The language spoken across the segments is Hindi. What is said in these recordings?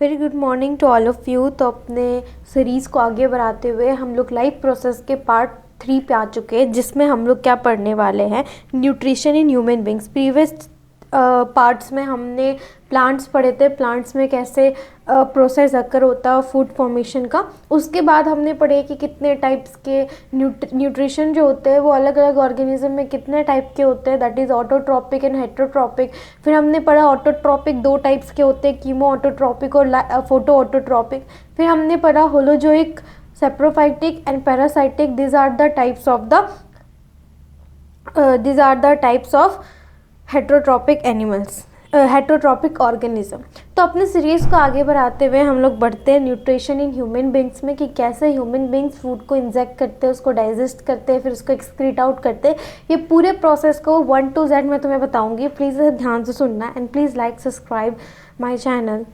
Very good morning to all of you. तो अपने सीरीज़ को आगे बढ़ाते हुए हम लोग लाइफ प्रोसेस के पार्ट 3 पे आ चुके हैं, जिसमें हम लोग क्या पढ़ने वाले हैं, nutrition in human beings. Previous parts में हमने प्लांट्स पढ़े थे, प्लांट्स में कैसे प्रोसेस अकर होता है फूड फॉर्मेशन का। उसके बाद हमने पढ़े कि कितने टाइप्स के न्यूट्रिशन जो होते हैं वो अलग अलग ऑर्गेनिज्म में कितने टाइप के होते हैं, that is autotrophic and heterotrophic. फिर हमने पढ़ा ऑटोट्रॉपिक 2 टाइप्स के होते हैं, कीमो ऑटोट्रॉपिक और फोटो ऑटोट्रॉपिक। फिर हमने पढ़ा holozoic, saprophytic and parasitic. these are the types of heterotrophic animals, heterotrophic organism. तो अपने सीरीज़ को आगे बढ़ाते हुए हम लोग बढ़ते हैं न्यूट्रिशन इन ह्यूमन बींग्स में, कि कैसे ह्यूमन बींग्स फूड को इंजेक्ट करते हैं, उसको डाइजेस्ट करते हैं, फिर उसको एक्सक्रीट आउट करते हैं। ये पूरे प्रोसेस को 1 to Z मैं तुम्हें बताऊंगी। प्लीज़ ध्यान से सुनना and please like subscribe my channel.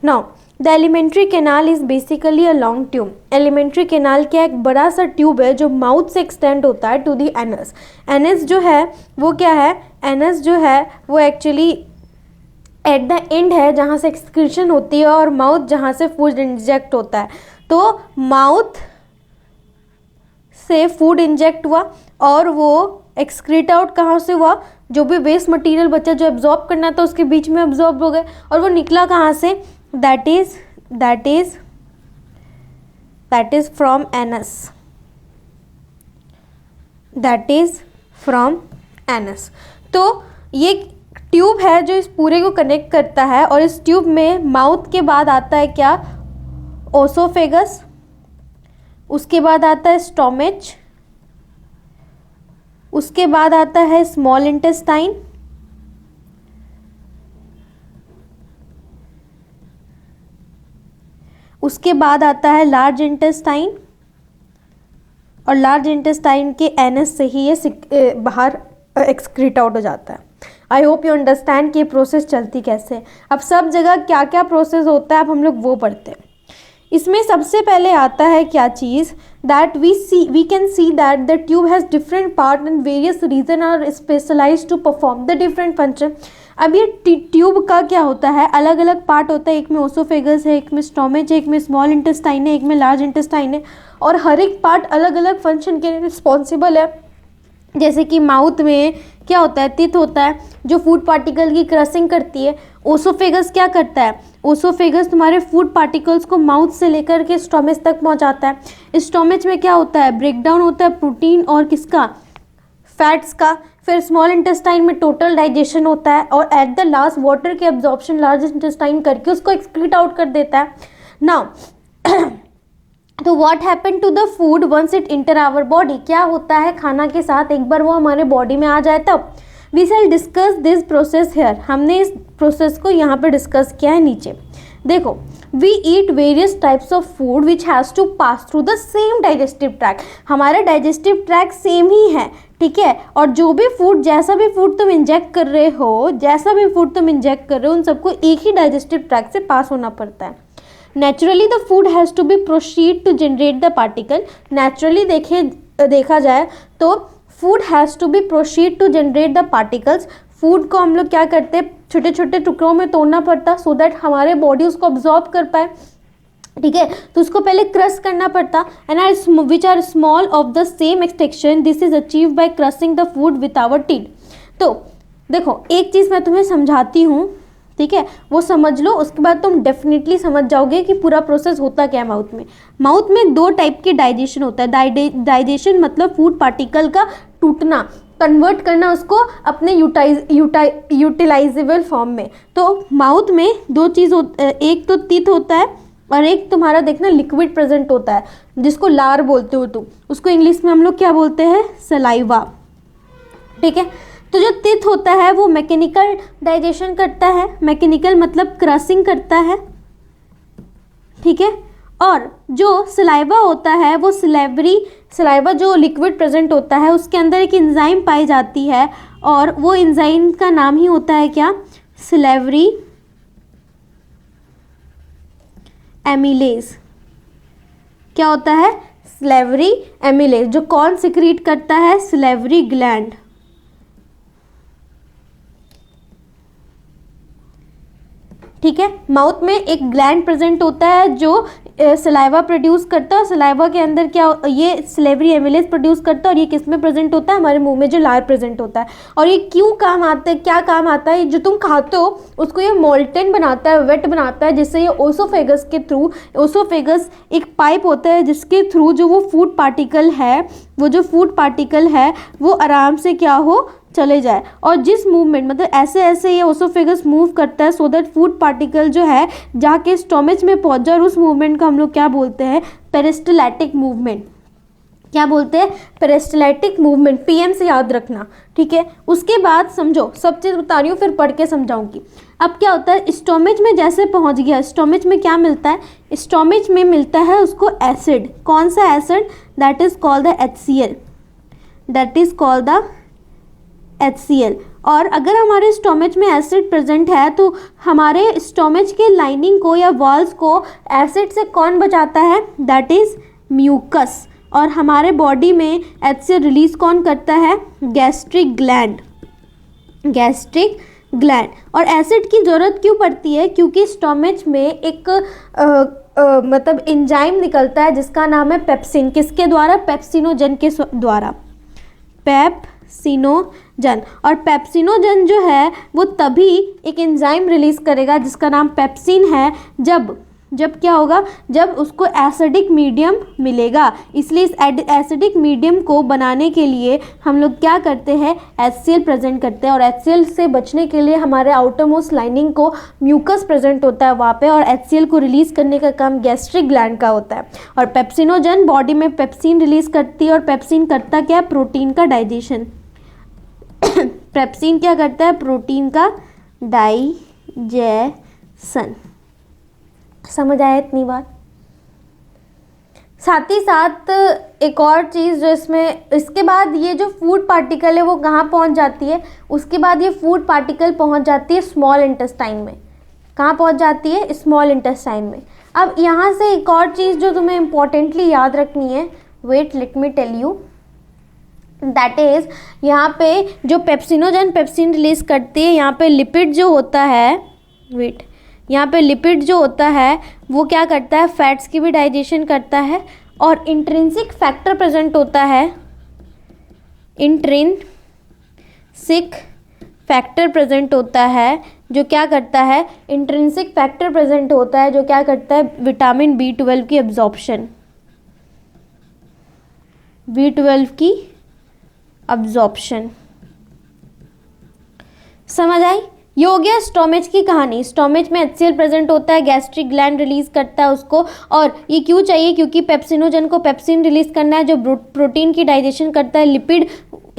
Now the alimentary canal is basically a long tube. Alimentary canal क्या, एक बड़ा सा ट्यूब है जो माउथ से एक्सटेंड होता है टू दी एनस। एनस जो है वो क्या है, एनस जो है वो एक्चुअली एट द एंड है जहाँ से एक्सक्रीशन होती है, और माउथ जहाँ से फूड इंजेक्ट होता है। तो माउथ से फूड इंजेक्ट हुआ और वो एक्सक्रीट आउट कहाँ से हुआ, जो भी वेस्ट मटेरियल बचा जो एब्जॉर्ब करना था उसके बीच में एब्जॉर्ब हो गए, और वो निकला कहाँ से, that is from anus, that is from anus. तो ये ट्यूब है जो इस पूरे को कनेक्ट करता है, और इस ट्यूब में माउथ के बाद आता है क्या, ओसोफेगस, उसके बाद आता है स्टोमच, उसके बाद आता है स्मॉल इंटेस्टाइन, उसके बाद आता है लार्ज इंटेस्टाइन, और लार्ज इंटेस्टाइन के एनस से ही ये बाहर एक्सक्रीट आउट हो जाता है। आई होप यू अंडरस्टैंड कि ये प्रोसेस चलती कैसे है। अब सब जगह क्या क्या प्रोसेस होता है अब हम लोग वो पढ़ते हैं। इसमें सबसे पहले आता है क्या चीज़, that we can see that the tube has different part and various region are specialized to perform the different function. अब ये ट्यूब का क्या होता है, अलग अलग पार्ट होता है, एक में ओसोफेगस है, एक में स्टोमच है, एक में स्मॉल इंटेस्टाइन है, एक में लार्ज इंटेस्टाइन है, और हर एक पार्ट अलग अलग फंक्शन के लिए रिस्पॉन्सिबल है। जैसे कि माउथ में क्या होता है, टीथ होता है जो फूड पार्टिकल की क्रशिंग करती है। ओसोफेगस क्या करता है, ओसोफेगस तुम्हारे फूड पार्टिकल्स को माउथ से लेकर के स्टोमच तक पहुंचाता है। स्टोमच में क्या होता है, ब्रेकडाउन होता है प्रोटीन और किसका, फैट्स का। फिर स्मॉल इंटेस्टाइन में टोटल डाइजेशन होता है, और एट द लास्ट वाटर के एब्जॉर्प्शन लार्ज इंटेस्टाइन करके उसको एक्सक्रीट आउट कर देता है। नाउ तो what happen to the food once it enter our body, क्या होता है खाना के साथ एक बार वो हमारे बॉडी में आ जाए तब। We shall discuss this process here, हमने इस प्रोसेस को यहाँ पे डिस्कस किया है नीचे। देखो, we eat various types of food which has to pass through the same digestive tract. हमारा डाइजेस्टिव ट्रैक सेम ही है, ठीक है, और जो भी फूड, जैसा भी फूड तुम इंजेक्ट कर रहे हो, उन सबको एक ही डाइजेस्टिव ट्रैक से पास होना पड़ता है। Naturally the food has to be proceed to generate the particle. Naturally देखा जाए तो food has to be proceed to generate the particles. Food को हम लोग क्या करते हैं, छोटे छोटे टुकड़ों में तोड़ना पड़ता, सो दैट हमारे बॉडी उसको अब्जॉर्ब कर पाए, ठीक है। तो उसको पहले क्रश करना पड़ता, and which are small of the same extension. This is achieve by crushing the food with our teeth. तो देखो, एक चीज़ मैं तुम्हें समझाती हूँ, ठीक है, वो समझ लो, उसके बाद तुम डेफिनेटली समझ जाओगे कि पूरा प्रोसेस होता क्या है माउथ में। माउथ में 2 टाइप के डाइजेशन होता है। डाइजेशन मतलब फूड पार्टिकल का टूटना, कन्वर्ट करना उसको अपने यूटिलाइजेबल फॉर्म में। तो माउथ में 2 चीज़ एक तो टीथ होता है, और एक तुम्हारा देखना लिक्विड प्रेजेंट होता है जिसको लार बोलते हो तुम, उसको इंग्लिश में हम लोग क्या बोलते हैं, सलाइवा, ठीक है। तो जो टीथ होता है वो मैकेनिकल डाइजेशन करता है, मैकेनिकल मतलब क्रशिंग करता है, ठीक है। और जो सलाइवा होता है वो सलाइवा जो लिक्विड प्रेजेंट होता है उसके अंदर एक एंजाइम पाई जाती है, और वो एंजाइम का नाम ही होता है क्या, सिलेवरी एमिलेज। क्या होता है, सिलेवरी एमिलेज, जो कौन सिक्रीट करता है, सिलेवरी ग्लैंड। ठीक है। माउथ में एक ग्लैंड प्रेजेंट होता है जो सलाइवा प्रोड्यूस करता है, और सलाइवा के अंदर क्या, ये सिलेवरी एमिलेज प्रोड्यूस करता है, और ये किस में प्रेजेंट होता है, हमारे मुंह में जो लार प्रेजेंट होता है। और ये क्यों काम आता है, क्या काम आता है, जो तुम खाते हो उसको ये मोल्टन बनाता है, वेट बनाता है, जिससे ये ओसोफेगस के थ्रू, ओसोफेगस एक पाइप होता है जिसके थ्रू जो वो फूड पार्टिकल है, वो जो फूड पार्टिकल है वो आराम से क्या हो, चले जाए। और जिस मूवमेंट, मतलब ऐसे ऐसे ये ओसोफेगस मूव करता है सो दैट फूड पार्टिकल जो है जाके स्टोमच में पहुंच जाए, और उस मूवमेंट को हम लोग क्या बोलते हैं, पेरिस्टैल्टिक मूवमेंट। क्या बोलते हैं, पेरिस्टैल्टिक मूवमेंट। पीएम से याद रखना, ठीक है। उसके बाद समझो, सब चीज़ बता रही हूँ फिर पढ़ के समझाऊंगी। अब क्या होता है, स्टोमच में जैसे पहुंच गया, स्टोमच में क्या मिलता है, स्टोमच में मिलता है उसको एसिड। कौन सा acid, that is called the HCl, that is called the HCl। और अगर हमारे स्टोमच में एसिड प्रेजेंट है तो हमारे स्टोमच के लाइनिंग को या वॉल्स को एसिड से कौन बचाता है, दैट इज म्यूकस। और हमारे बॉडी में HCl रिलीज कौन करता है, गैस्ट्रिक ग्लैंड, गैस्ट्रिक ग्लैंड। और एसिड की ज़रूरत क्यों पड़ती है, क्योंकि स्टोमच में एक मतलब एंजाइम निकलता है जिसका नाम है पेप्सिन। किसके द्वारा, पेप्सिनोजन के द्वारा, पेप्सिनोजन। और पेप्सिनोजन जो है वो तभी एक एंजाइम रिलीज करेगा जिसका नाम पेप्सिन है, जब क्या होगा, जब उसको एसिडिक मीडियम मिलेगा। इसलिए इस एसिडिक मीडियम को बनाने के लिए हम लोग क्या करते हैं, HCl प्रेजेंट करते हैं। और HCl से बचने के लिए हमारे आउटर मोस्ट लाइनिंग को म्यूकस प्रेजेंट होता है वहाँ पे, और HCl को रिलीज करने का काम गैस्ट्रिक ग्लैंड का होता है। और पेप्सिनोजन बॉडी में पेप्सिन रिलीज करती है, और पेप्सिन करता क्या है, प्रोटीन का डाइजेशन। पेप्सिन क्या करता है, प्रोटीन का डाइजेशन। समझ आया इतनी बात। साथ ही साथ एक और चीज़ जो इसमें, इसके बाद ये जो फूड पार्टिकल है वो कहाँ पहुँच जाती है, उसके बाद ये फूड पार्टिकल पहुँच जाती है स्मॉल इंटेस्टाइन में। कहाँ पहुँच जाती है, स्मॉल इंटेस्टाइन में। अब यहाँ से एक और चीज़ जो तुम्हें इम्पोर्टेंटली याद रखनी है, wait let me tell you, that is यहाँ पे जो पेप्सिनोजन पेप्सिन रिलीज करती है, यहाँ पे लिपिड जो होता है, वेट, यहाँ पे लिपिड जो होता है वो क्या करता है, फैट्स की भी डाइजेशन करता है। और इंट्रिंसिक फैक्टर प्रेजेंट होता है, इंट्रिंसिक फैक्टर प्रेजेंट होता है जो क्या करता है, इंट्रिंसिक फैक्टर प्रेजेंट होता है जो क्या करता है, विटामिन B12 की एब्जॉर्प्शन, B12 की एब्जॉर्प्शन। समझ आई। ये हो गया स्टोमच की कहानी। स्टोमच में HCl प्रेजेंट होता है, गैस्ट्रिक ग्लैंड रिलीज करता है उसको। और ये क्यों चाहिए, क्योंकि पेप्सिनोजन को पेप्सिन रिलीज करना है जो प्रोटीन की डाइजेशन करता है। लिपिड,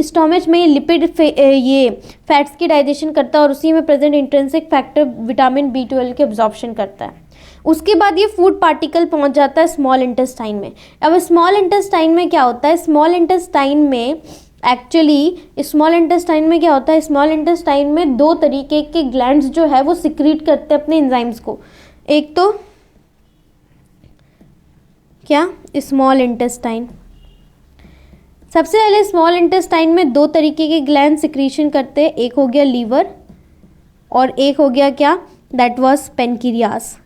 स्टोमच में लिपिड ये फैट्स की डाइजेशन करता है, और उसी में present intrinsic factor vitamin B12 के एब्जॉर्प्शन करता है। उसके बाद ये फूड पार्टिकल पहुंच जाता है स्मॉल इंटेस्टाइन में। अब स्मॉल इंटेस्टाइन में क्या होता है, स्मॉल इंटेस्टाइन में एक्चुअली स्मॉल इंटेस्टाइन में क्या होता है, स्मॉल इंटेस्टाइन में दो तरीके के ग्लैंड्स जो है वो सिक्रीट करते हैं अपने एंजाइम्स को। एक तो क्या, स्मॉल इंटेस्टाइन, सबसे पहले स्मॉल इंटेस्टाइन में दो तरीके के ग्लैंड सिक्रीशन करते हैं, एक हो गया लीवर और एक हो गया क्या, दैट वाज पेनक्रियास।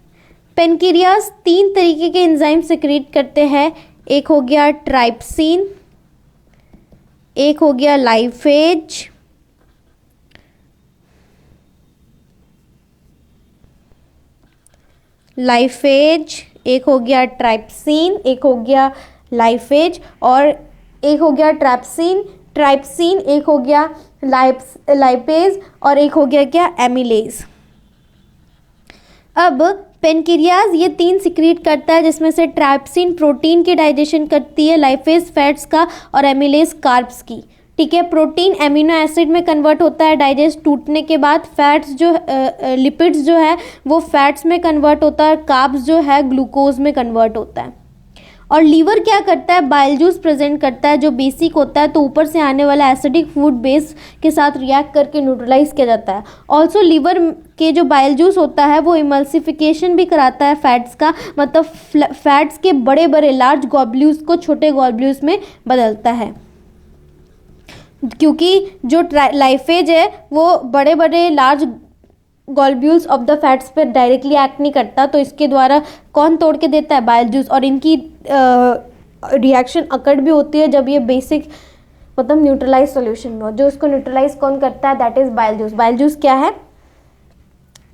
पेनक्रियास तीन तरीके के एंजाइम सिक्रीट करते हैं, एक हो गया ट्राइप्सिन, एक हो गया लाइफेज, एक हो गया ट्राइप्सिन, एक हो गया लाइफेज, और एक हो गया ट्राइप्सिन, एक हो गया लाइपेज, और एक हो गया क्या, एमिलेज। अब पेनक्रियाज ये तीन सिक्रीट करता है, जिसमें से ट्राइप्सिन प्रोटीन की डाइजेशन करती है, लाइफेज फैट्स का, और एमिलेज कार्ब्स की। ठीक है, प्रोटीन एमिनो एसिड में कन्वर्ट होता है डाइजेस्ट टूटने के बाद, फैट्स जो लिपिड्स जो है वो फैट्स में कन्वर्ट होता है, कार्ब्स जो है ग्लूकोज में कन्वर्ट होता है। और लीवर क्या करता है, बाइल जूस प्रेजेंट करता है जो बेसिक होता है, तो ऊपर से आने वाला एसिडिक फूड बेस के साथ रिएक्ट करके न्यूट्रलाइज किया जाता है। ऑल्सो लीवर के जो बाइल जूस होता है वो इमल्सिफिकेशन भी कराता है फैट्स का, मतलब फैट्स के बड़े बड़े लार्ज ग्लोब्यूल्स को छोटे ग्लोब्यूल्स में बदलता है, क्योंकि जो लाइफेज है वो बड़े बड़े large globules of the fats पर डायरेक्टली एक्ट नहीं करता, तो इसके द्वारा कौन तोड़ के देता है? Bile juice. और इनकी रिएक्शन अकर्ड भी होती है जब ये बेसिक मतलब न्यूट्रलाइज सॉल्यूशन में हो। जो उसको न्यूट्रलाइज कौन करता है? That is bile juice. Bile juice क्या है?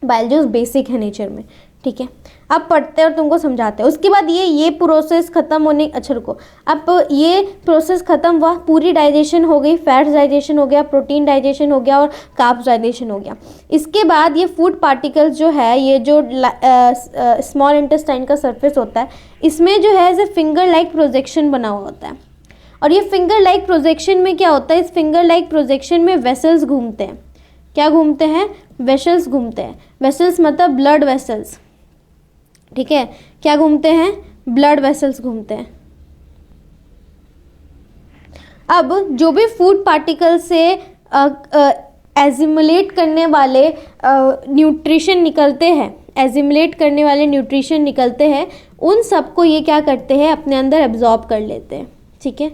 बाइल जूस बेसिक है नेचर में, ठीक है। अब पढ़ते हैं और तुमको समझाते हैं। उसके बाद ये प्रोसेस खत्म होने, अच्छा रुको, अब ये प्रोसेस खत्म हुआ, पूरी डाइजेशन हो गई, फैट्स डाइजेशन हो गया, प्रोटीन डाइजेशन हो गया और कार्ब्स डाइजेशन हो गया। इसके बाद ये फूड पार्टिकल्स जो है, ये जो स्मॉल इंटेस्टाइन का सरफेस होता है, इसमें जो है ऐसे फिंगर लाइक प्रोजेक्शन बना हुआ होता है। और ये फिंगर लाइक प्रोजेक्शन में क्या होता है? इस फिंगर लाइक प्रोजेक्शन में वेसल्स घूमते हैं। क्या घूमते हैं? वेसल्स घूमते हैं। वेसल्स मतलब ब्लड वेसल्स, ठीक है। क्या घूमते हैं? ब्लड वेसल्स घूमते हैं। अब जो भी फूड पार्टिकल से एजिमुलेट करने वाले न्यूट्रिशन निकलते हैं, एजिमुलेट करने वाले न्यूट्रिशन निकलते हैं, उन सबको ये क्या करते हैं? अपने अंदर एब्जॉर्ब कर लेते हैं, ठीक है।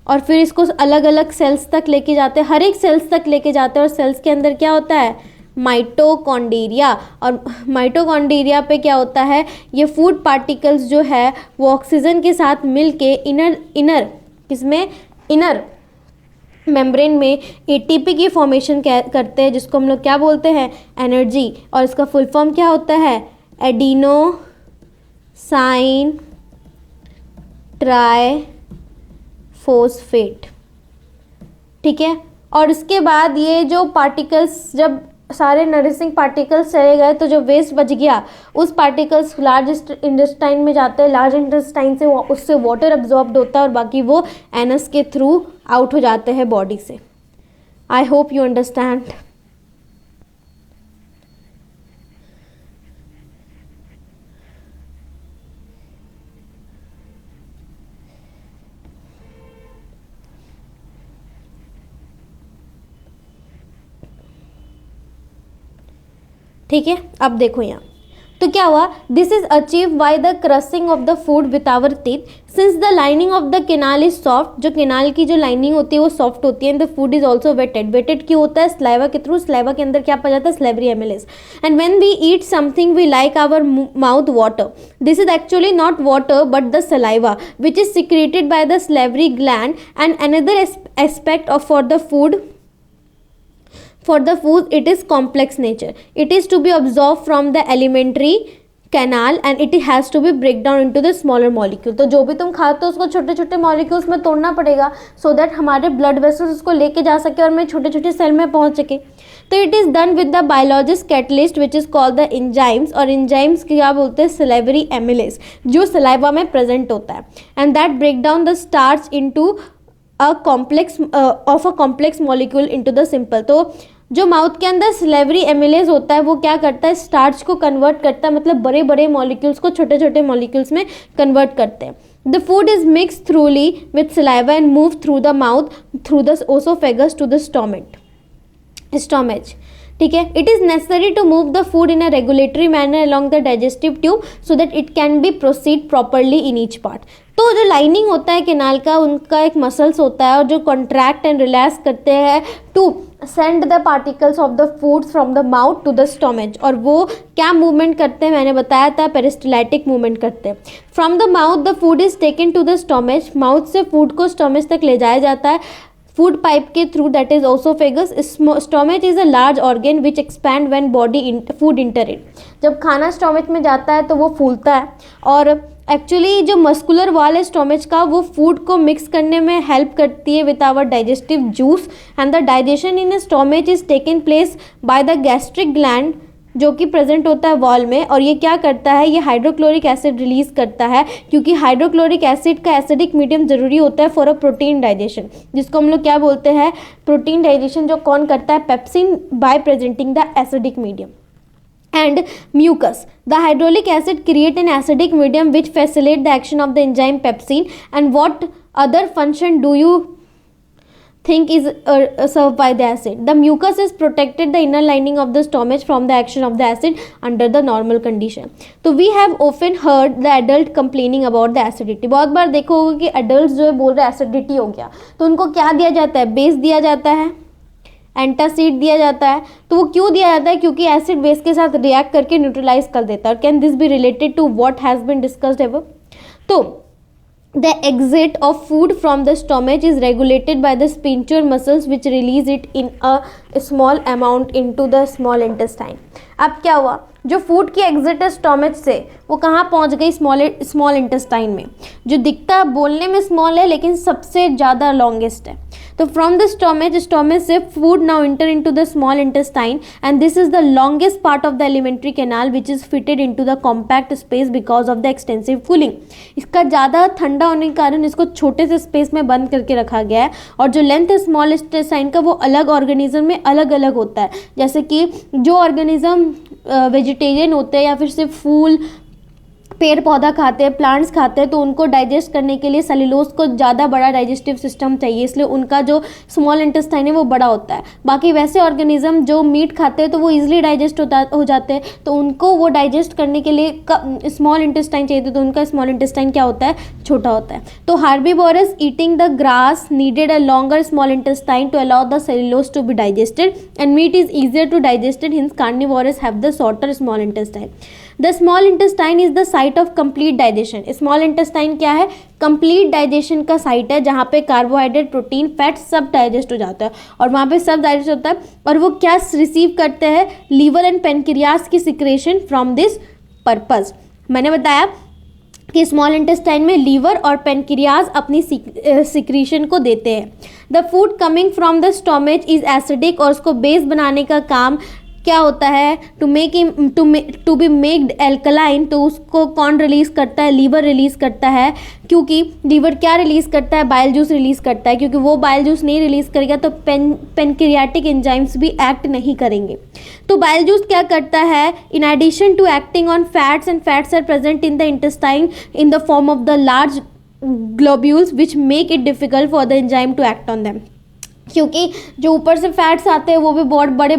और फिर इसको अलग अलग सेल्स तक लेके जाते हैं, हर एक सेल्स तक लेके जाते हैं। और सेल्स के अंदर क्या होता है? माइटोकॉन्ड्रिया। और माइटोकॉन्ड्रिया पे क्या होता है? ये फूड पार्टिकल्स जो है वो ऑक्सीजन के साथ मिलके इनर मेम्ब्रेन में एटीपी की फॉर्मेशन करते हैं, जिसको हम लोग क्या बोलते हैं? एनर्जी। और इसका फुल फॉर्म क्या होता है? एडिनोसाइन ट्राइफॉस्फेट, ठीक है। और इसके बाद ये जो पार्टिकल्स, जब सारे नरिशिंग पार्टिकल्स चले गए तो जो वेस्ट बच गया, उस पार्टिकल्स लार्ज इंटेस्टाइन में जाते हैं। लार्ज इंटेस्टाइन से उससे वाटर अब्जॉर्ब्ड होता है और बाकी वो एनस के थ्रू आउट हो जाते हैं बॉडी से। I hope you understand. ठीक है, अब देखो यहाँ तो क्या हुआ? This is achieve by the crushing of the food with our teeth since the lining of the canal is soft. जो केनाल की जो लाइनिंग होती है वो सॉफ्ट होती है। And the food is also wetted. Wetted क्यों होता है? स्लाइवा के थ्रू। स्लाइवा के अंदर क्या पाया जाता है? Salivary amylase. And when we eat something we like our mouth water. This is actually not water but the saliva which is secreted by the salivary gland. And another aspect of for the food, for the food, it is complex nature. It is to be absorbed from the alimentary canal and it has to be break down into the smaller molecule. तो जो भी तुम खाते हो उसको छोटे छोटे मॉलिक्यूल्स में तोड़ना पड़ेगा so that हमारे ब्लड वेसल्स उसको लेके जा सके और मैं छोटे छोटे सेल में पहुंच सके। तो it is done with the biologist catalyst which is called the enzymes. और इंजाइम्स क्या बोलते हैं? सलाइवरी एमिलेज, जो सलाइवा में प्रेजेंट होता है। And that break down the starch into a complex molecule into the simple. तो जो माउथ के अंदर स्लेवरी एमिलेज होता है वो क्या करता है? स्टार्च को कन्वर्ट करता है, मतलब बड़े बड़े मॉलिक्यूल्स को छोटे छोटे मॉलिक्यूल्स में कन्वर्ट करते हैं। The food is mix thoroughly with saliva and move through the mouth through the oesophagus to the stomach, ठीक है। It is necessary to move the food in a regulatory manner along the digestive tube so that it can be proceed properly in each part. तो जो लाइनिंग होता है केनाल का, उनका एक मसल्स होता है और जो कॉन्ट्रैक्ट एंड रिलैक्स करते हैं to send the particles of the food from the mouth to the stomach. और वो क्या मूवमेंट करते हैं? मैंने बताया था पेरिस्टलाइटिक मूवमेंट करते हैं। From the mouth the food is taken to the stomach. Mouth से फूड को स्टोमेच तक ले जाया जाता है फूड पाइप के through, that is oesophagus. Stomach is a large organ which expand when body food enter it. जब खाना स्टोमेच में जाता है तो वो फूलता है और एक्चुअली जो मस्कुलर वाल है स्टोमेच का वो फूड को मिक्स करने में हेल्प करती है with our digestive juice. And the digestion in stomach is taken place by the gastric gland जो कि प्रेजेंट होता है वॉल में। और ये क्या करता है? ये हाइड्रोक्लोरिक एसिड रिलीज करता है, क्योंकि हाइड्रोक्लोरिक एसिड का एसिडिक मीडियम जरूरी होता है फॉर अ प्रोटीन डाइजेशन, जिसको हम लोग क्या बोलते हैं? प्रोटीन डाइजेशन जो कौन करता है? Pepsin, bye presenting the acidic medium. And mucus, the hyaluronic acid create an acidic medium which facilitate the action of the enzyme pepsin. And what other function do you think is served by the acid? The mucus is protected the inner lining of the stomach from the action of the acid under the normal condition. तो we have often heard the adult complaining about the acidity. बहुत बार देखो होगा कि adults जो है बोल रहे acidity हो गया, तो उनको क्या दिया जाता है? बेस दिया जाता है, एंटासिड दिया जाता है। तो वो क्यों दिया जाता है? क्योंकि एसिड बेस के साथ रिएक्ट करके न्यूट्रलाइज कर देता है। और can this be related to what has been discussed ever? तो the exit of food from the stomach is regulated by the sphincter muscles which release it in a small amount into the small intestine. अब क्या हुआ, जो फूड की एग्जिट है स्टोमच से वो कहाँ पहुँच गई? स्मॉल इंटेस्टाइन में, जो दिखता बोलने में स्मॉल है लेकिन सबसे ज़्यादा लॉन्गेस्ट है। तो फ्रॉम द स्टोमच से food now inter into the small intestine and this is the longest part of the alimentary canal which is fitted into the compact space because of the extensive cooling. इसका ज़्यादा ठंडा होने के कारण इसको छोटे से स्पेस में बंद करके रखा गया है। और जो लेंथ है स्मॉल इंटेस्टाइन का वो अलग ऑर्गेनिज्म में अलग अलग होता है। जैसे कि जो ऑर्गेनिज्म वेजिटेरियन होते हैं या फिर सिर्फ फूल पेड़ पौधा खाते हैं, प्लांट्स खाते हैं, तो उनको डाइजेस्ट करने के लिए सेल्यूलोज को ज़्यादा बड़ा डाइजेस्टिव सिस्टम चाहिए, इसलिए उनका जो स्मॉल इंटेस्टाइन है वो बड़ा होता है। बाकी वैसे ऑर्गेनिज्म जो मीट खाते हैं तो वो इजीली डाइजेस्ट हो जाते हैं, तो उनको वो डाइजेस्ट करने के लिए स्मॉल इंटेस्टाइन चाहिए, तो उनका स्मॉल इंटेस्टाइन क्या होता है? छोटा होता है। तो herbivorous eating the grass needed a longer small intestine to allow the cellulose to be digested and meat is easier to digested, hence carnivorous have the shorter small intestine. The small intestine is the site of complete digestion. Small intestine क्या है? कंप्लीट डाइजेशन का साइट है, जहाँ पे कार्बोहाइड्रेट, प्रोटीन, फैट सब डाइजेस्ट हो जाता है और वहाँ पे सब डाइजेस्ट होता है। और वो क्या रिसीव करते हैं? लीवर एंड पेनक्रियास की सिक्रेशन फ्रॉम दिस पर्पज। मैंने बताया कि स्मॉल इंटेस्टाइन में लीवर और पेनक्रियास अपनी सिक्रीशन को देते हैं। The food coming from the stomach is acidic और उसको बेस बनाने का काम क्या होता है? To be maked alkaline. तो उसको कौन रिलीज करता है? लीवर रिलीज करता है। क्योंकि लीवर क्या रिलीज करता है? बाइल जूस रिलीज करता है, क्योंकि वो बाइल जूस नहीं रिलीज करेगा तो पेनक्रियाटिक एंजाइम्स भी एक्ट नहीं करेंगे। तो बाइल जूस क्या करता है? In addition to acting on fats and fats are present in the intestine in the form of the large globules which make it difficult for the enzyme to act on them. क्योंकि जो ऊपर से फैट्स आते हैं वो भी बहुत बड़े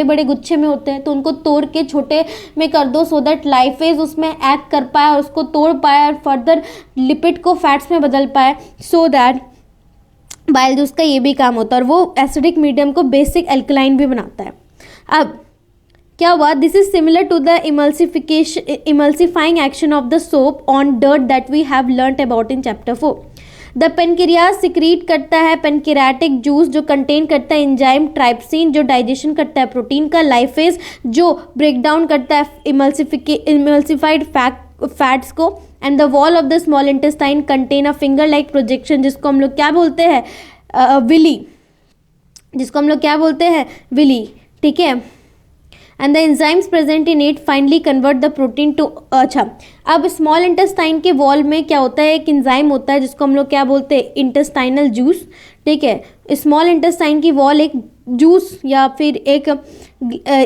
बड़े गुच्छे में होते हैं, तो उनको तोड़ के छोटे में कर दो सो दैट लाइफेज उसमें एक्ट कर पाए और उसको तोड़ पाए और फर्दर लिपिड को फैट्स में बदल पाए, सो दैट बाइल जूस का ये भी काम होता है। और वो एसिडिक मीडियम को बेसिक एल्कलाइन भी बनाता है। अब क्या हुआ? This is similar to the emulsifying action of the soap on dirt that we have learned about in chapter 4। The pancreas secrete करता है पेनक्रियाटिक जूस जो कंटेन करता है एंजाइम ट्राइप्सिन जो डाइजेशन करता है प्रोटीन का, लाइफेज जो ब्रेक डाउन करता है इमल्सिफाइड फैट्स को, and the wall of the small intestine contain a finger like projection जिसको हम लोग क्या बोलते हैं? विली, ठीक है। And the enzymes present in it finally convert the protein to. अच्छा, अब स्मॉल इंटेस्टाइन के वॉल में क्या होता है? एक एंजाइम होता है जिसको हम लोग क्या बोलते हैं? इंटेस्टाइनल जूस, ठीक है। स्मॉल इंटेस्टाइन की वॉल एक जूस या फिर एक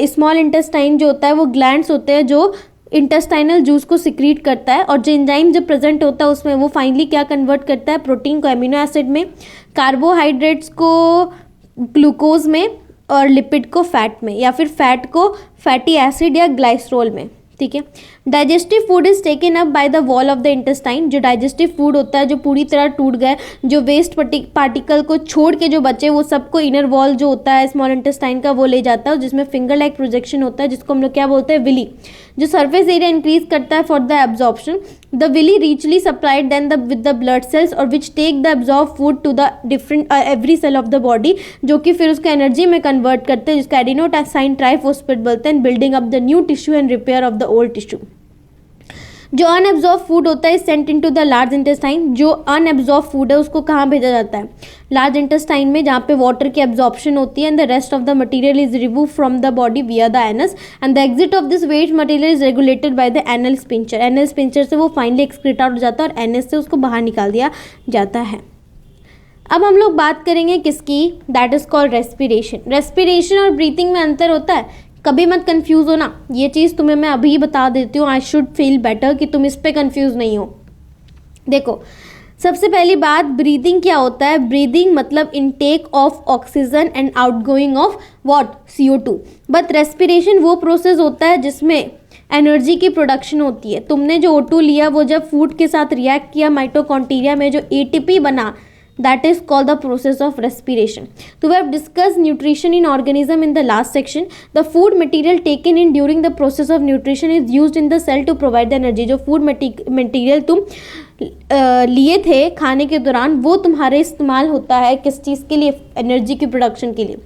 स्मॉल इंटेस्टाइन जो होता है वो ग्लैंड्स होते हैं जो इंटेस्टाइनल जूस को सिक्रीट करता है, और जो एंजाइम जब प्रेजेंट होता है उसमें वो फाइनली क्या कन्वर्ट करता है? प्रोटीन को एमिनो एसिड में, कार्बोहाइड्रेट्स को ग्लूकोज में और लिपिड को फैट में, या फिर फैट को फैटी एसिड या ग्लाइसरोल में, ठीक है। Digestive food is taken up by the wall of the intestine. जो डाइजेस्टिव फूड होता है जो पूरी तरह टूट गए, जो वेस्ट पार्टिकल को छोड़ के जो बचे वो सबको इनर वॉल जो होता है स्मॉल इंटेस्टाइन का वो ले जाता है, जिसमें फिंगर लाइक प्रोजेक्शन होता है जिसको हम लोग क्या बोलते हैं? विली, जो सरफेस एरिया इंक्रीज करता है for the absorption. The villi richly supplied then with the blood cells और which take the absorb food to the different every cell of the body, जो कि फिर उसको एनर्जी में कन्वर्ट करते हैं, जिसको एडिनोसाइन ट्राइफॉस्फेट बोलते हैं, building up the new tissue and repair of the old tissue. जो अनएब्जॉर्ब फूड होता है sent into the large intestine. जो अनएब्जॉर्ब फूड है उसको कहाँ भेजा जाता है? लार्ज इंटेस्टाइन में, जहाँ पे वाटर की एब्जॉर्प्शन होती है, and the rest of the material is remove from the body via the anus, and the exit of this waste material is regulated by the anal sphincter. Anal sphincter से वो फाइनली एक्सक्रीट आउट हो जाता है और एनएस से उसको बाहर निकाल दिया जाता है। अब हम लोग बात करेंगे किसकी? That is called respiration. Respiration और ब्रीथिंग में अंतर होता है, कभी मत कंफ्यूज हो ना, ये चीज़ तुम्हें मैं अभी बता देती हूँ। आई शुड फील बेटर कि तुम इस पे कंफ्यूज नहीं हो। देखो, सबसे पहली बात, ब्रीदिंग क्या होता है? ब्रीदिंग मतलब intake of oxygen and outgoing of what? CO2। But respiration वो प्रोसेस होता है जिसमें एनर्जी की प्रोडक्शन होती है। तुमने जो O2 लिया वो जब फूड के साथ रिएक्ट किया माइटोकॉन्ड्रिया में जो ATP बना, that is called the process of respiration. So we have discussed nutrition in organism in the last section. The food material taken in during the process of nutrition is used in the cell to provide the energy. जो food material तुम लिए थे खाने के दौरान वो तुम्हारे इस्तेमाल होता है किस चीज़ के लिए, एनर्जी की प्रोडक्शन के लिए.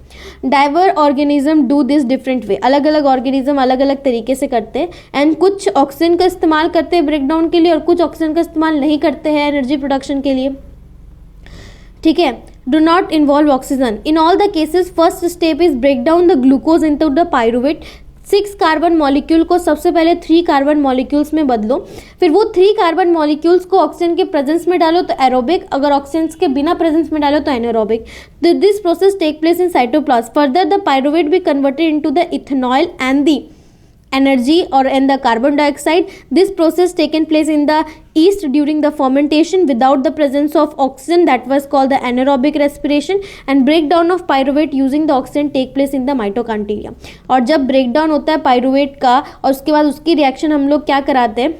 Diverse organism do this different way, अलग अलग ऑर्गेनिज्म अलग अलग तरीके से करते हैं. एंड कुछ ऑक्सीजन का इस्तेमाल करते हैं ब्रेक डाउन के लिए और कुछ ऑक्सीजन का इस्तेमाल नहीं करते हैं एनर्जी प्रोडक्शन के लिए. ठीक है. Do not involve oxygen. In all the cases first step is break down the glucose into the pyruvate. 6 carbon molecule को सबसे पहले 3 कार्बन मॉलिक्यूल्स में बदलो, फिर वो 3 कार्बन मॉलिक्यूल्स को ऑक्सीजन के प्रेजेंस में डालो तो एरोबिक, अगर ऑक्सीजन के बिना प्रेजेंस में डालो तो anaerobic. This process take place in cytoplasm. Further the pyruvate be converted into the ethanol and the energy or in the carbon dioxide. This process taken place in the yeast during the fermentation without the presence of oxygen, that was called the anaerobic respiration. And breakdown of pyruvate using the oxygen take place in the mitochondria. और जब breakdown होता है pyruvate का और उसके बाद उसकी reaction हम लोग क्या कराते हैं,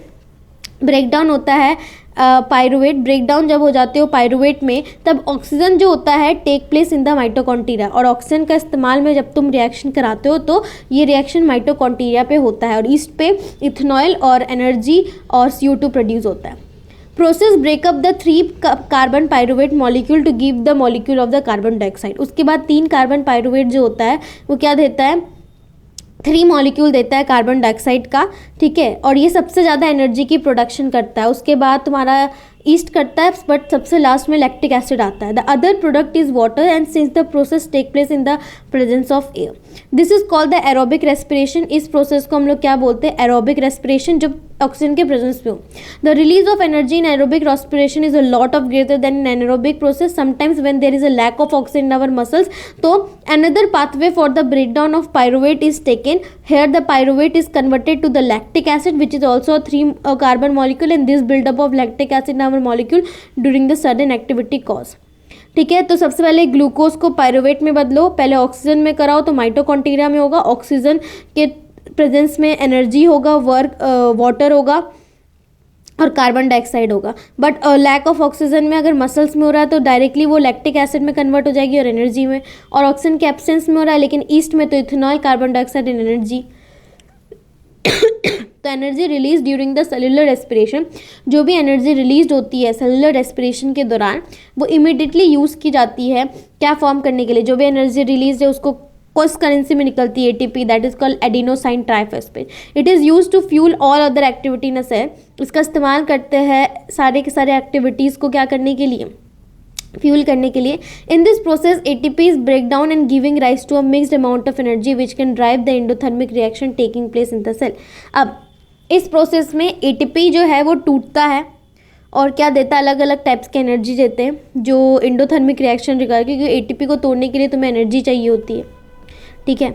ब्रेकडाउन होता है पायरुवेट, ब्रेकडाउन जब हो जाते हो पायरुवेट में तब ऑक्सीजन जो होता है take place in the mitochondria. और ऑक्सीजन का इस्तेमाल में जब तुम रिएक्शन कराते हो तो ये रिएक्शन माइटोकॉन्ड्रिया पे होता है और ईस्ट पे इथेनॉल और एनर्जी और CO2 प्रोड्यूस होता है. Process break up the 3 carbon pyruvate molecule to give the molecule of the carbon dioxide. उसके बाद 3 कार्बन पायरुवेट जो होता है वो क्या देता है, 3 मॉलिक्यूल देता है कार्बन डाइऑक्साइड का. ठीक है. और ये सबसे ज़्यादा एनर्जी की प्रोडक्शन करता है. उसके बाद तुम्हारा ईस्ट करता है, बट सबसे लास्ट में लैक्टिक एसिड आता है. The other product is water and since the process take place in the presence of air, this is called the aerobic respiration. इस प्रोसेस को हम लोग क्या बोलते हैं, एरोबिक रेस्पिरेशन, जब ऑक्सीजन के प्रेजेंस में हो. The release of energy in aerobic respiration is a lot of greater than in anaerobic process. Sometimes when there is a lack of oxygen in our muscles, तो another pathway for the breakdown of pyruvate is taken. Here the pyruvate is converted to the lactic acid which is also a 3 carbon molecule, and this buildup of lactic acid in our molecule during the sudden activity cause. ठीक है. तो सबसे पहले ग्लूकोज को पायरुवेट में बदलो, पहले ऑक्सीजन में कराओ तो माइटोकॉन्ड्रिया में होगा, ऑक्सीजन के प्रेजेंस में एनर्जी होगा, वाटर होगा और कार्बन डाइऑक्साइड होगा. बट लैक ऑफ ऑक्सीजन में अगर मसल्स में हो रहा है तो डायरेक्टली वो लैक्टिक एसिड में कन्वर्ट हो जाएगी और एनर्जी में, और ऑक्सीजन के एब्सेंस में हो रहा है लेकिन ईस्ट में तो ethanol, carbon dioxide and energy. तो energy release during the cellular respiration, जो भी एनर्जी रिलीज होती है सेलुलर रेस्पिरेशन के दौरान वो इमीडिएटली यूज़ की जाती है क्या फॉर्म करने के लिए. जो भी एनर्जी रिलीज है उसको कौन करेंसी में निकलती है, ATP, that is called adenosine triphosphate. It is use to fuel all other activity in a cell. इसका इस्तेमाल करते हैं सारे के सारे एक्टिविटीज़ को क्या करने के लिए, फ्यूल करने के लिए. In this process ATP is break down and giving rise to a mixed amount of energy which can drive the endothermic reaction taking place in the cell. अब इस प्रोसेस में ATP जो है वो टूटता है और क्या देता है, अलग अलग टाइप्स के एनर्जी देते हैं जो एंडोथर्मिक रिएक्शन रिगार्ड, क्योंकि ATP को तोड़ने के लिए तुम्हें एनर्जी चाहिए होती है. ठीक है.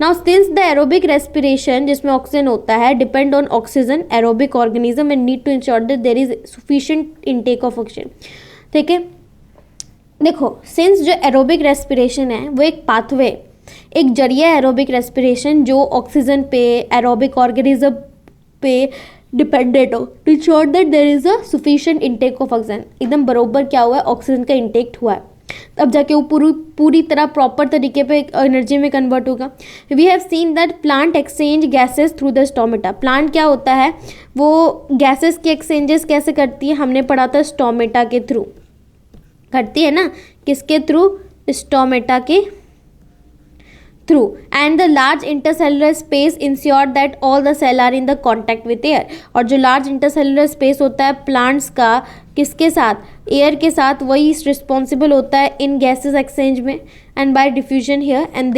Now since the aerobic respiration जिसमें ऑक्सीजन होता है depend on oxygen, aerobic organism and need to ensure that there is sufficient intake of oxygen. ठीक है. देखो सिंस जो एरोबिक रेस्पिरेशन है वो एक पाथवे, एक जरिया है एरोबिक रेस्पिरेशन जो ऑक्सीजन पे, एरोबिक ऑर्गेनिज्म पे डिपेंडेंट हो, to ensure that there is a sufficient intake of oxygen. एकदम बरोबर क्या हुआ है, ऑक्सीजन का इंटेक हुआ है, अब जाके वो पूरी तरह प्रॉपर तरीके पे एनर्जी में कन्वर्ट होगा. We have seen that plant exchange gases through the stomata. Plant क्या होता है, वो गैसेस के एक्सचेंजेस कैसे करती है, हमने पढ़ा था स्टोमेटा के थ्रू करती है ना, किसके थ्रू, स्टोमेटा के थ्रू. And the large intercellular space ensure that all the cell are in the contact with air. और जो लार्ज इंटरसेलुलर स्पेस होता है प्लांट्स का, किसके साथ, एयर के साथ, वही रिस्पॉन्सिबल होता है इन गैसेस एक्सचेंज में and bye diffusion here, and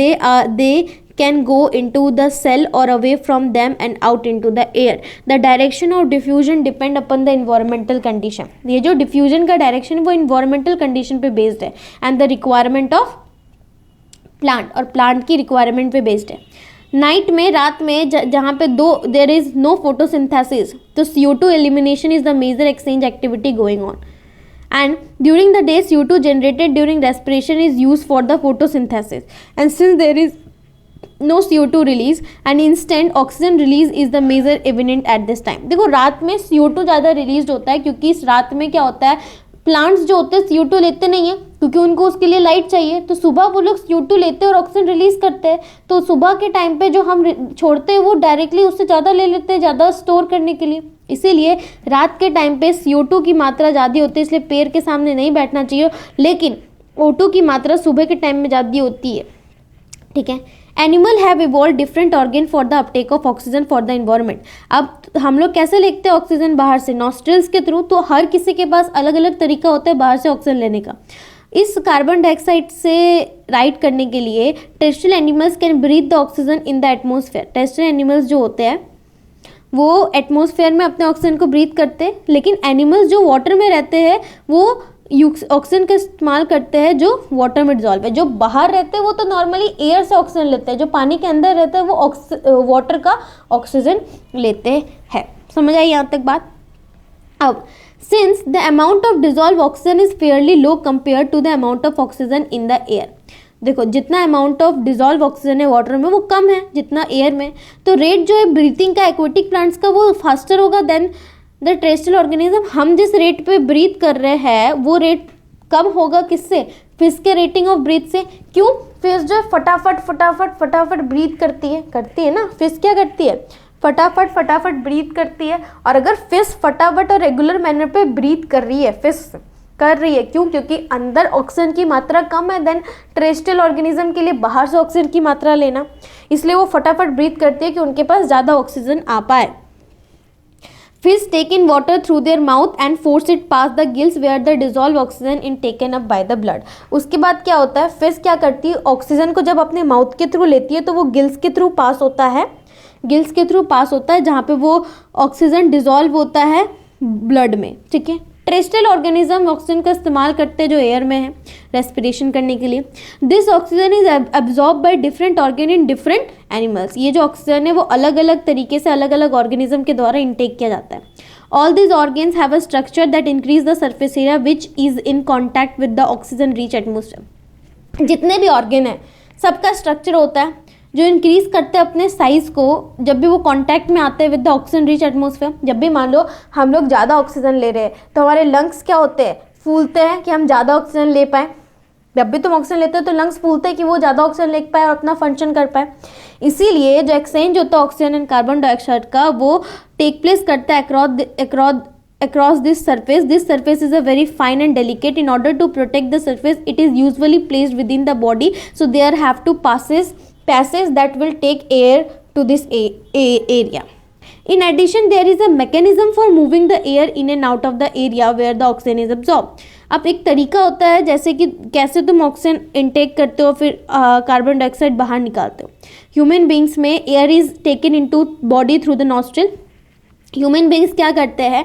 they can go into the cell or away from them and out into the air. The direction of diffusion depend upon the environmental condition. ये जो diffusion का direction वो environmental condition पे based है and the requirement of plant, और plant की requirement पे based है. नाइट में, रात में जहाँ पे देर इज नो फोटोसिंथेसिस, तो CO2 elimination is the major exchange activity going on. And during the day CO2 generated during respiration is used for the photosynthesis. And since there is no CO2 release and instant oxygen release is the major evident at this time. देखो रात में CO2 ज़्यादा रिलीज होता है क्योंकि इस रात में क्या होता है, प्लांट्स जो होते हैं CO2 लेते नहीं है क्योंकि उनको उसके लिए लाइट चाहिए, तो सुबह वो लोग CO2 लेते हैं और ऑक्सीजन रिलीज करते हैं। तो सुबह के टाइम पे जो हम छोड़ते हैं वो डायरेक्टली उससे ज़्यादा ले लेते हैं, ज़्यादा स्टोर करने के लिए। इसीलिए रात के टाइम पे CO2 की मात्रा ज़्यादा होती है, इसलिए पेड़ के सामने नहीं बैठना चाहिए, लेकिन O2 की मात्रा सुबह के टाइम में ज़्यादा होती है, ठीक है। Animal have evolve different organ for the Uptake of oxygen for the environment. अब हम लोग कैसे लेते हैं ऑक्सीजन बाहर से? नॉस्ट्रल्स के थ्रू। तो हर किसी के पास अलग अलग तरीका होता है बाहर से ऑक्सीजन लेने का। इस कार्बन डाइऑक्साइड से राइट करने के लिए terrestrial animals can breathe the oxygen in the atmosphere. Terrestrial animals जो होते हैं वो एटमोसफेयर में अपने ऑक्सीजन को ब्रीथ करते हैं, लेकिन एनिमल्स जो वाटर में रहते हैं वो ऑक्सीजन का इस्तेमाल करते हैं जो वाटर में डिजॉल्व है। जो बाहर रहते हैं वो तो नॉर्मली एयर से ऑक्सीजन लेते हैं, जो पानी के अंदर रहता है वो वाटर का ऑक्सीजन लेते हैं। समझ आई यहाँ तक बात? अब since the amount of dissolve oxygen is fairly low compare to the amount of oxygen in the air. देखो जितना अमाउंट ऑफ डिजॉल्व ऑक्सीजन है वाटर में वो कम है जितना एयर में, तो रेट जो है ब्रीथिंग का एक्वेटिक प्लांट्स का वो फास्टर होगा देन द टेरेस्ट्रियल ऑर्गेनिज्म। हम जिस रेट पे ब्रीथ कर रहे हैं वो रेट कम होगा किससे? फिश के रेटिंग ऑफ ब्रीथ से। क्यों? फिश जो फटाफट ब्रीथ करती है ना। फिश क्या करती है? फटाफट ब्रीथ करती है। और अगर फिश फटाफट और रेगुलर मैनर पे ब्रीथ कर रही है, फिश कर रही है, क्यों? क्योंकि अंदर ऑक्सीजन की मात्रा कम है देन टेरेस्ट्रियल ऑर्गेनिज्म के लिए बाहर से ऑक्सीजन की मात्रा लेना, इसलिए वो फटाफट ब्रीथ करती है कि उनके पास ज़्यादा ऑक्सीजन आ पाए। Fish take in water through their mouth and force it past the gills where the dissolved oxygen is taken up by the blood। उसके बाद क्या होता है? फिश क्या करती है? ऑक्सीजन को जब अपने माउथ के थ्रू लेती है तो वो गिल्स के थ्रू पास होता है, जहाँ पे वो ऑक्सीजन डिजॉल्व होता है ब्लड में, ठीक है। टेरेस्ट्रियल ऑर्गेनिज्म ऑक्सीजन का इस्तेमाल करते हैं जो एयर में है रेस्पिरेशन करने के लिए। This oxygen is absorb by different organ in different animals. ये जो ऑक्सीजन है वो अलग अलग तरीके से अलग अलग ऑर्गेनिज्म के द्वारा इनटेक किया जाता है। All this organs have a structure that increase the surface area which is in contact with the oxygen rich atmosphere. जितने भी ऑर्गन है सबका स्ट्रक्चर होता है जो इंक्रीज करते हैं अपने साइज को जब भी वो कांटेक्ट में आते हैं with the oxygen rich atmosphere. जब भी मान लो हम लोग ज़्यादा ऑक्सीजन ले रहे हैं तो हमारे लंग्स क्या होते हैं? फूलते हैं कि हम ज़्यादा ऑक्सीजन ले पाए। जब भी तुम ऑक्सीजन लेते हो तो लंग्स फूलते हैं कि वो ज़्यादा ऑक्सीजन ले पाए और अपना फंक्शन कर पाए। इसीलिए जो एक्सचेंज होता है ऑक्सीजन एंड कार्बन डाइऑक्साइड का वो टेक प्लेस करता है across this surface. This surface is a very fine and delicate. In order to protect the surface, it is usually placed within the body. So there have to passes that will take air to this area. In addition, there is a mechanism for moving the air in and out of the area where the oxygen is absorbed. अब एक तरीका होता है जैसे कि कैसे तुम ऑक्सीजन इनटेक करते हो फिर कार्बन डाइऑक्साइड बाहर निकालते हो। ह्यूमन बींग्स में air is taken into body through the nostril. Human beings क्या करते हैं?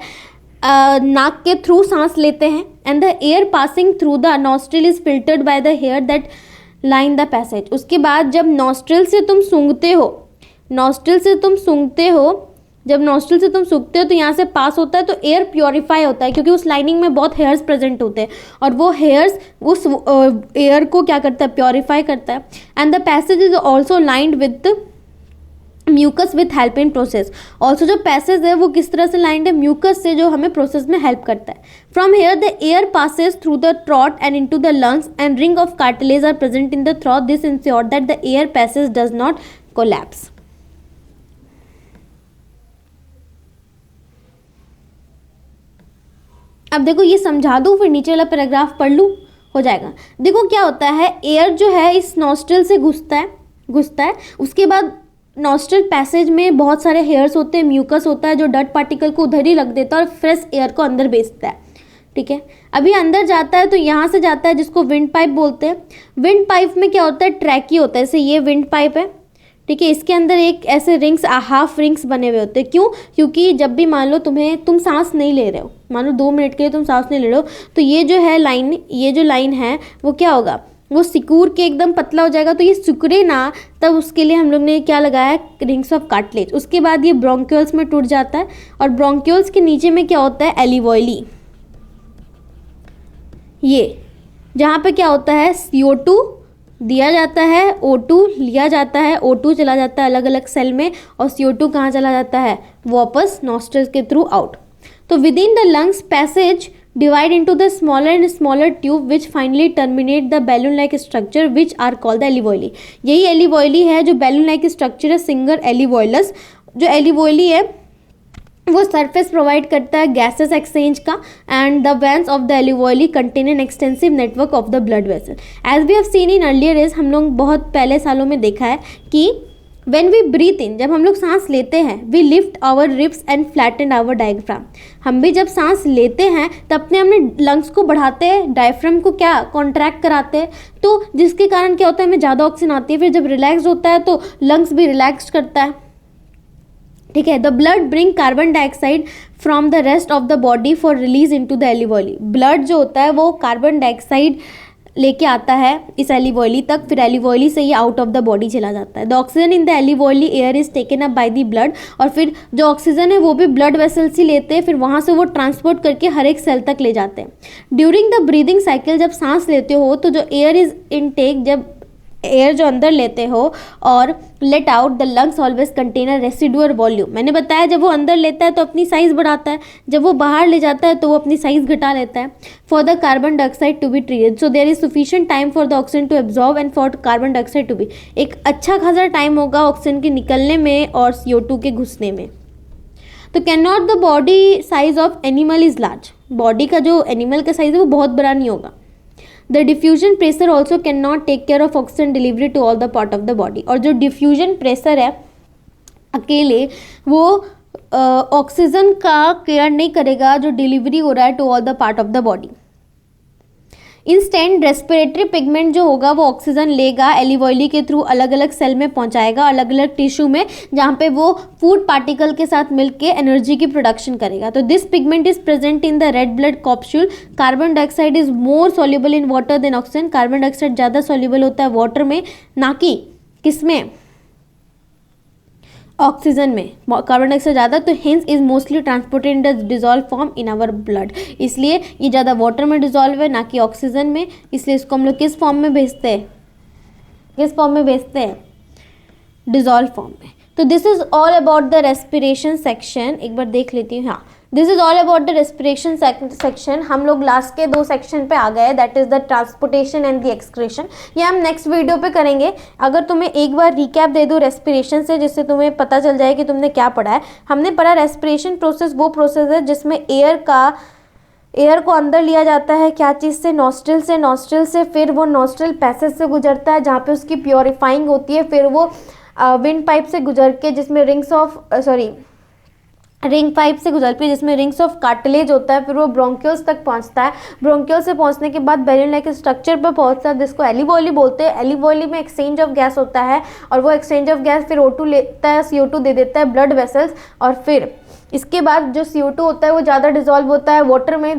नाक के थ्रू सांस लेते हैं and the air passing through the nostril is filtered by the hair that line the passage. उसके बाद जब नॉस्ट्रिल से तुम सूंघते हो, जब नॉस्ट्रिल से तुम सूंघते हो तो यहाँ से पास होता है तो एयर प्योरीफाई होता है क्योंकि उस लाइनिंग में बहुत हेयर्स प्रेजेंट होते हैं और वो हेयर्स उस एयर को क्या करता है? प्योरीफाई करता है। And the passage is also lined with mucus with help in process. Also जो पैसेज है वो किस तरह से लाइंड है? म्यूकस से, जो हमें प्रोसेस में हेल्प करता है। From here the air passes through the throat and into the lungs and ring of cartilage are present in the throat. This ensure that the air passage does not collapse. अब देखो ये समझा दूँ फिर नीचे वाला पैराग्राफ पढ़ लूँ, हो जाएगा। देखो क्या होता है, एयर जो है इस नॉस्ट्रिल से घुसता है। उसके बाद नॉस्ट्रिल पैसेज में बहुत सारे हेयर्स होते हैं, म्यूकस होता है जो डर्ट पार्टिकल को उधर ही रख देता है और फ्रेश एयर को अंदर भेजता है, ठीक है। अभी अंदर जाता है तो यहाँ से जाता है जिसको विंड पाइप बोलते हैं। विंड पाइप में क्या होता है? ट्रैकी होता है। जैसे ये विंड पाइप है, ठीक है। इसके अंदर एक ऐसे रिंग्स, हाफ रिंग्स बने हुए होते हैं। क्यों? क्योंकि जब भी मान लो तुम सांस नहीं ले रहे हो, मान लो 2 मिनट के लिए तुम सांस नहीं ले रहे हो, तो ये जो लाइन है वो क्या होगा? वो सिकुड़ के एकदम पतला हो जाएगा। तो ये सिकुड़े ना, तब उसके लिए हम लोग ने क्या लगाया है? Rings of cartilage. उसके बाद ये ब्रोंक्यूल्स में टूट जाता है और ब्रोंक्यूल्स के नीचे में क्या होता है? एलिवॉयली। ये जहाँ पे क्या होता है? CO2 दिया जाता है, O2 लिया जाता है, O2 चला जाता है अलग अलग सेल में और CO2 कहाँ चला जाता है? वापस नॉस्ट्रल्स के थ्रू आउट। तो with in the lungs passage divide into the smaller and smaller tube which finally terminate the balloon like structure which are called the alveoli. यही alveoli है जो balloon like structure है सिंगर alveolus. जो alveoli है वो सरफेस प्रोवाइड करता है गैसेस एक्सचेंज का and the veins of the alveoli contain an extensive network of the blood vessel. As we have seen in earlier age, हम लोग बहुत पहले सालों में देखा है कि When we breathe in, जब हम लोग सांस लेते हैं, we lift our ribs and flatten our diaphragm. हम भी जब सांस लेते हैं तो अपने लंग्स को बढ़ाते हैं, डायफ्राम को क्या कॉन्ट्रैक्ट कराते हैं, तो जिसके कारण क्या होता है हमें ज़्यादा ऑक्सीजन आती है. फिर जब रिलैक्स होता है तो लंग्स भी रिलैक्स करता है. ठीक है. The blood bring carbon dioxide from the rest of the body for release into the alveoli. Blood जो होता है वो कार्बन डाइऑक्साइड लेके आता है इस alveoli तक, फिर alveoli से ये आउट ऑफ द बॉडी चला जाता है. The oxygen in the alveoli air is taken up by the blood. और फिर जो ऑक्सीजन है वो भी ब्लड वेसल्स ही लेते हैं, फिर वहाँ से वो ट्रांसपोर्ट करके हर एक सेल तक ले जाते हैं. ड्यूरिंग द ब्रीदिंग साइकिल, जब सांस लेते हो तो जो एयर इज इनटेक, जब एयर जो अंदर लेते हो और let out, the lungs always contain a residual volume. मैंने बताया जब वो अंदर लेता है तो अपनी साइज़ बढ़ाता है, जब वो बाहर ले जाता है तो वो अपनी साइज़ घटा लेता है. For the carbon dioxide to be treated, so there is sufficient time for the oxygen to absorb and for carbon dioxide to be. एक अच्छा खासा टाइम होगा ऑक्सीजन के निकलने में और CO2 के घुसने में. तो can not the body size of animal is large. Body का जो एनिमल का साइज है वो बहुत बड़ा नहीं होगा. The diffusion pressure also can not take care of oxygen delivery to all the part of the body. और जो डिफ्यूजन प्रेशर है अकेले वो ऑक्सीजन का केयर नहीं करेगा जो डिलीवरी हो रहा है to all the part of the body. Instant respiratory pigment जो होगा वो ऑक्सीजन लेगा alveoli के थ्रू अलग अलग सेल में पहुंचाएगा, अलग अलग टिश्यू में, जहाँ पे वो फूड पार्टिकल के साथ मिलके एनर्जी की प्रोडक्शन करेगा. तो this pigment is present in the red blood corpuscle. Carbon dioxide is more soluble in water than oxygen. Carbon dioxide ज़्यादा सॉल्युबल होता है वाटर में, ना कि किसमें, ऑक्सीजन में. कार्बन डाइऑक्साइड ज़्यादा, तो hence is mostly transported in the dissolve form in our blood. इसलिए ये ज़्यादा वाटर में डिजॉल्व है ना कि ऑक्सीजन में. इसलिए इसको हम लोग किस फॉर्म में भेजते हैं, किस फॉर्म में भेजते हैं, डिजॉल्व फॉर्म में. तो this is all about the respiration section. एक बार देख लेती हूँ. हाँ, this is all about the respiration section. हम लोग लास्ट के 2 सेक्शन पे आ गए, that is the transportation and the excretion. ये हम नेक्स्ट वीडियो पे करेंगे. अगर तुम्हें एक बार रिकैप दे दूँ रेस्पिरेशन से, जिससे तुम्हें पता चल जाए कि तुमने क्या पढ़ा है. हमने पढ़ा रेस्पिरेशन प्रोसेस वो प्रोसेस है जिसमें एयर को अंदर लिया जाता है, क्या चीज़ से, नॉस्ट्रिल से फिर वो नॉस्ट्रिल पैसेज से गुजरता है जहाँ पे उसकी प्योरीफाइंग होती है, फिर वो विंड पाइप से गुजर के जिसमें रिंग पाइप से गुजरती है जिसमें रिंग्स ऑफ कार्टिलेज होता है, फिर वो ब्रोंक्यूल्स तक पहुंचता है. ब्रोंक्यूल से पहुंचने के बाद बैलून लाइक स्ट्रक्चर पर पहुंचता है जिसको alveoli बोलते हैं. alveoli में एक्सचेंज ऑफ गैस होता है और वो एक्सचेंज ऑफ गैस फिर O2 लेता है, CO2 दे देता है ब्लड वेसल्स, और फिर इसके बाद जो CO2 होता है वो ज़्यादा डिजॉल्व होता है वाटर में,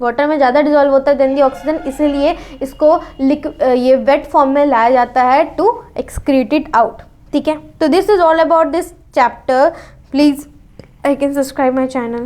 वाटर में ज़्यादा डिजॉल्व होता है देन दी ऑक्सीजन. इसीलिए इसको ये वेट फॉर्म में लाया जाता है टू एक्सक्रीट इट आउट. ठीक है. तो this is all about this chapter. Please I can subscribe my channel.